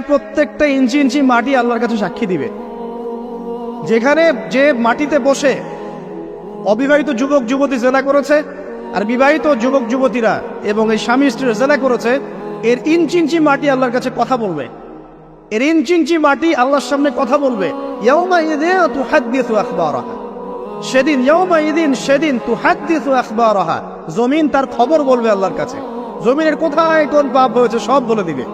প্রত্যেকটা ইঞ্চি ইঞ্চি মাটি আল্লাহর কাছে সাক্ষী দিবে। যেখানে যে মাটিতে বসে অবিবাহিত যুবক যুবতী জেনা করেছে আর বিবাহিত যুবক যুবতীরা এবং এই স্বামী স্ত্রীরা জেনা করেছে, এর ইঞ্চি ইঞ্চি মাটি আল্লাহর কাছে কথা বলবে। এর ইঞ্চি ইঞ্চি মাটি আল্লাহর সামনে কথা বলবে। ইয়াউমাইযিন তুহাদ্দিসু আখবারাহা, সেদিন তুহাদ্দিসু আখবারাহা, জমিন তার খবর বলবে আল্লাহর কাছে। জমিনের কোথায় কোন পাপ হয়েছে সব বলে দিবে।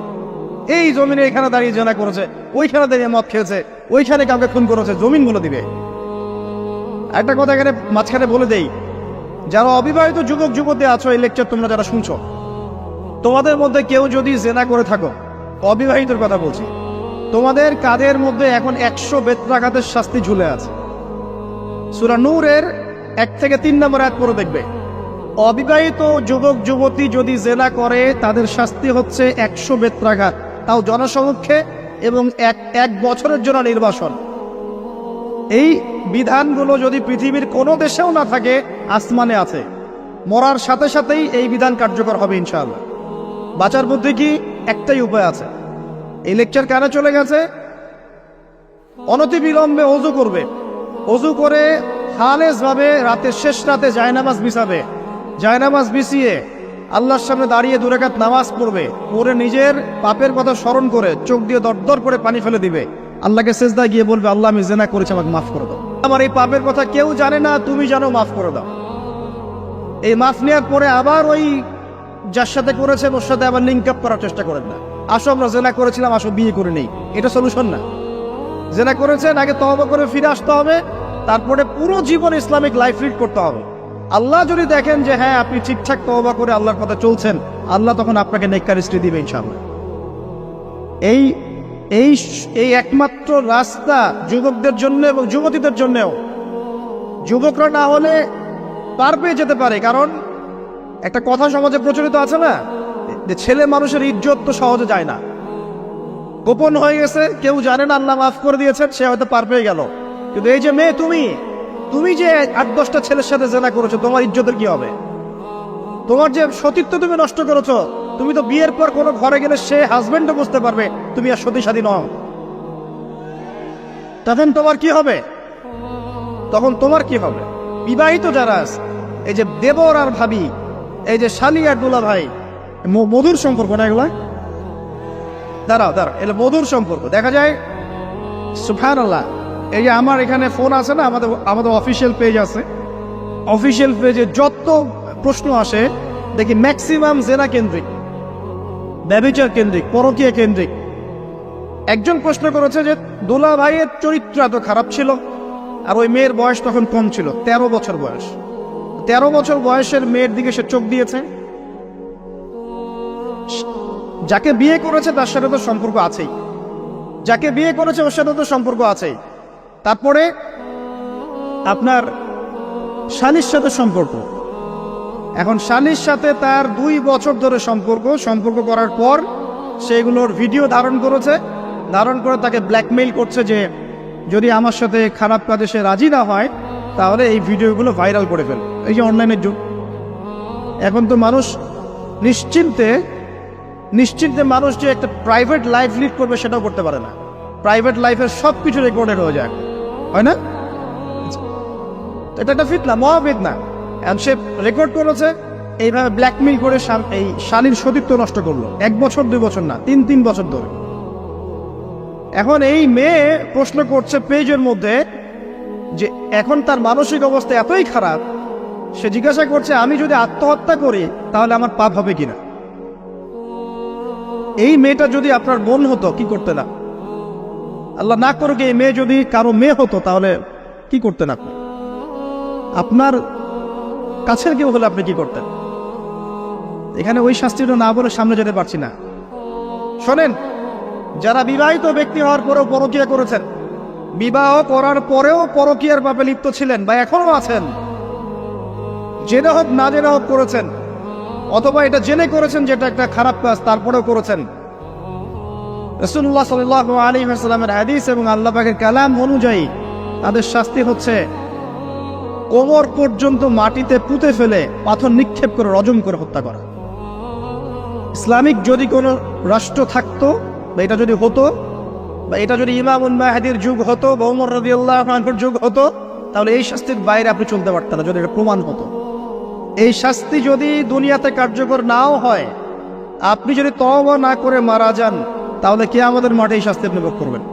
এই জমিনে এখানে দাঁড়িয়ে জেনা করেছে, ওইখানে দাঁড়িয়ে মদ খেয়েছে, ওইখানে কাউকে খুন করেছে, জমিন বলে দিবে। একটা কথা এখানে মাঝখানে বলে দেই, যারা অবিবাহিত যুবক যুবতী আছো, এই লেকচার তোমরা যারা শুনছো, তোমাদের মধ্যে কেউ যদি জেনা করে থাকো, অবিবাহিতর কথা বলছি, তোমাদের কাঁধের মধ্যে এখন 100 বেত্রাঘাতের শাস্তি ঝুলে আছে। সূরা নূরের 1 থেকে 3 নম্বর আয়াত পড়ে দেখবে, অবিবাহিত যুবক যুবতী যদি জেনা করে তাদের শাস্তি হচ্ছে 100 বেত্রাঘাত, তাও জনসমক্ষে, এবং এক বছরের জন্য নির্বাসন। এই বিধানগুলো যদি পৃথিবীর কোনো দেশেও না থাকে, আসমানে আছে। মরার সাথে সাথেই এই বিধান কার্যকর হবে ইনশাআল্লাহ। বাঁচার বুদ্ধি কি? একটাই উপায় আছে। এই লেকচার কানে চলে গেছে, অনতি বিলম্বে ওযু করবে। ওযু করে খালেস ভাবে রাতের শেষ রাতে জায়নামাজ বিছাবে। জায়নামাজ বিছিয়ে আল্লাহর সামনে দাঁড়িয়ে 2 রাকাত নামাজ পড়বে। পড়ে নিজের পাপের কথা স্মরণ করে চোখ দিয়ে দরদর করে পানি ফেলে দিবে। আল্লাহকে সেজদায় গিয়ে বলবে, আল্লাহ আমি জেনা করেছি, আমাকে মাফ করে দাও। আমার এই পাপের কথা কেউ জানে না, তুমি জানো, মাফ করে দাও। এই মাফ নেওয়ার পরে আবার ওই যার সাথে করেছেন ওর সাথে আবার লিঙ্ক আপ করার চেষ্টা করেন না। আসো আমরা জেনা করেছিলাম, আসো বিয়ে করে নেই, এটা সলিউশন না। জেনা করেছেন, আগে তওবা করে ফিরে আসতে হবে, তারপরে পুরো জীবন ইসলামিক লাইফ লিড করতে হবে। আল্লাহ যদি দেখেন যে হ্যাঁ আপনি ঠিকঠাক তওবা করে আল্লাহর কথা চলছেন, আল্লাহ তখন আপনাকে নেককার স্ত্রী দিবে ইনশাআল্লাহ। এই একমাত্র রাস্তা যুবকদের জন্য এবং যুবতীদের জন্যও। যুবকরা না হলে পার পেয়ে যেতে পারে, কারণ একটা কথা সমাজে প্রচলিত আছে না, যে ছেলে মানুষের ইজ্জত তো সহজে যায় না, গোপন হয়ে গেছে, কেউ জানে না, আল্লাহ মাফ করে দিয়েছেন, সে হয়তো পার পেয়ে গেল। কিন্তু এই যে মেয়ে, তুমি যে 8-10টা ছেলের সাথে জেনা করেছো, তোমার ইজ্জতের কি হবে? তোমার যে সতীত্ব তুমি নষ্ট করেছো, তুমি তো বিয়ের পর কোনো ঘরে গেলে সে হাজবেন্ডও বুঝতে পারবে তুমি আর সতী সাথী নও। তখন তোমার কি হবে? বিবাহিত যারা আছে, এই যে দেবর আর ভাবি, এই যে শালি আর দুলা ভাই, মধুর সম্পর্ক না এগুলা? দাঁড়াও, এগুলো মধুর সম্পর্ক। দেখা যায় সুবহানাল্লাহ, এই যে আমার এখানে ফোন আছে না, আমাদের অফিসিয়াল পেজ আছে, অফিসিয়াল পেজে যত প্রশ্ন আসে দেখি ম্যাক্সিমাম জেনা কেন্দ্রিক, ব্যভিচার কেন্দ্রিক, পরকীয়া কেন্দ্রিক। একজন প্রশ্ন করেছে যে দুলা ভাইয়ের চরিত্র এত খারাপ ছিল, আর ওই মেয়ের বয়স তখন কম ছিল, 13 বছর বয়স। 13 বছর বয়সের মেয়ের দিকে সে চোখ দিয়েছে। যাকে বিয়ে করেছে তার সাথে তো সম্পর্ক আছেই, যাকে বিয়ে করেছে ওর সাথে তো সম্পর্ক আছেই। তারপরে আপনার শালীর সাথে সম্পর্ক। এখন শালীর সাথে তার 2 বছর ধরে সম্পর্ক করার পর সেগুলোর ভিডিও ধারণ করে তাকে ব্ল্যাকমেইল করছে যে যদি আমার সাথে খারাপ কাজে সে রাজি না হয় তাহলে এই ভিডিওগুলো ভাইরাল করে ফেল। এই যে অনলাইনের যুগ, এখন তো মানুষ নিশ্চিন্তে মানুষ যে একটা প্রাইভেট লাইফ লিড করবে সেটাও করতে পারে না। প্রাইভেট লাইফের সব কিছু রেকর্ডেড হয়ে যায়, হয় না? এটা একটা ফিতনা, মহাফিতনা। সে রেকর্ড করেছে, এইভাবে ব্ল্যাকমেইল করে এই শালীর সতীত্ব নষ্ট করলো। 1 বছর 2 বছর না, 3 বছর ধরে। এখন এই মেয়ে প্রশ্ন করছে পেজের মধ্যে যে এখন তার মানসিক অবস্থা এতই খারাপ, সে জিজ্ঞাসা করছে আমি যদি আত্মহত্যা করি তাহলে আমার পাপ হবে কিনা। এই মেয়েটা যদি আপনার বোন হতো কি করতেন? আল্লাহ না করুক এই মেয়ে যদি কারো মেয়ে হতো তাহলে কি করতেন আপনি? আপনার কাছের কেউ হলে আপনি কি করতেন? এখানে ওই শাস্তিটা না বলে সামনে যেতে পারছি না। শোনেন, যারা বিবাহিত ব্যক্তি হওয়ার পরেও পরকীয়া করেছেন, বিবাহ করার পরেও পরকীয়ার পাপে লিপ্ত ছিলেন বা এখনো আছেন, জেনে হোক না জেনে হোক করেছেন, অথবা এটা জেনে করেছেন যেটা একটা খারাপ কাজ তারপরেও করেছেন, রাসূলুল্লাহ সাল্লাল্লাহু আলাইহি ওয়াসাল্লামের হাদিস এবং আল্লাহ পাকের কালাম অনুযায়ী তাদের শাস্তি হচ্ছে কোমর পর্যন্ত মাটিতে পুঁতে ফেলে পাথর নিক্ষেপ করে রজম করে হত্যা করা। ইসলামিক যদি কোনো রাষ্ট্র থাকতো বা এটা যদি হতো, বা এটা যদি ইমামুল মাহদির যুগ হতো বা ওমর রাদিয়াল্লাহু আনহুর যুগ হতো, তাহলে এই শাস্তির বাইরে আপনি চলতে পারতেন না, যদি এটা প্রমাণ হতো। এই শাস্তি যদি দুনিয়াতে কার্যকর নাও হয়, আপনি যদি তওবা না করে মারা যান, তাহলে কিয়ামতের মাঠে এই শাস্তি আপনি ভোগ করবেন।